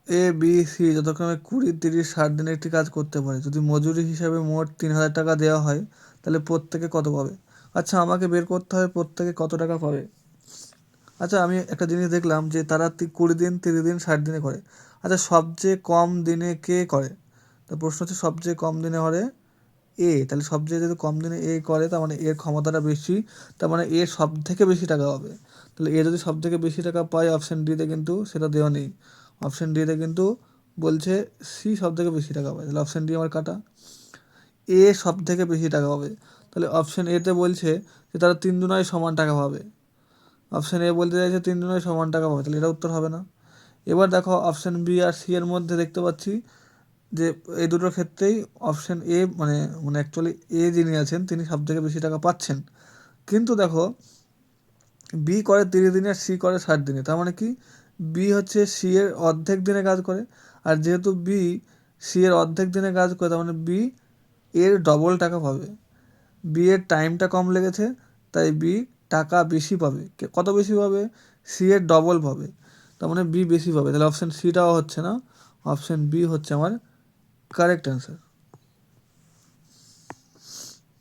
A B C যথাক্রমে 20, 30, 60 দিনে একটি কাজ করতে পারে। যদি মজুরি হিসাবে মোট 3,000 টাকা দেওয়া হয় তাহলে প্রত্যেকে কত পাবে? আচ্ছা, আমাকে বের করতে হবে প্রত্যেকে কত টাকা পাবে। আচ্ছা, আমি একটা জিনিস দেখলাম যে তারা 20 দিন, 30 দিন, 60 দিনে করে। আচ্ছা, সবচেয়ে কম দিনে কে করে? তো প্রশ্ন হচ্ছে সবচেয়ে কম দিনে করে এ। তাহলে সবচেয়ে যদি কম দিনে এ করে তার মানে এর ক্ষমতাটা বেশি, তার মানে এ সব থেকে বেশি টাকা পাবে। তাহলে এ যদি সব থেকে বেশি টাকা পায় অপশান ডিতে কিন্তু সেটা দেওয়া নেই। অপশান ডিতে কিন্তু বলছে সি সব থেকে বেশি টাকা পায়। তাহলে অপশান ডি আমার কাটা। এ সব থেকে বেশি টাকা পাবে, তাহলে অপশান এতে বলছে যে তারা 3 দুনায় সমান টাকা পাবে। অপশান এ বলতে চাইছে 3 দুনায় সমান টাকা পাবে, তাহলে এটা উত্তর হবে না। এবার দেখো অপশান বি আর সি এর মধ্যে দেখতে পাচ্ছি যে এই দুটোর ক্ষেত্রেই অপশান এ মানে মানে অ্যাকচুয়ালি এ যিনি আছেন তিনি সব থেকে বেশি টাকা পাচ্ছেন। কিন্তু দেখো বি করে 30 দিনে আর সি করে 60 দিনে, তার মানে কি বি হচ্ছে সি এর অর্ধেক দিনে কাজ করে। আর যেহেতু বি সি এর অর্ধেক দিনে কাজ করে তার মানে বি এর ডবল টাকা পাবে। বি এর টাইমটা কম লেগেছে, তাই বি টাকা বেশি পাবে। কত বেশি পাবে? সি এর ডবল পাবে, তার মানে বি বেশি পাবে। তাহলে অপশান সিটাও হচ্ছে না, অপশান বি হচ্ছে আমার কারেক্ট অ্যান্সার।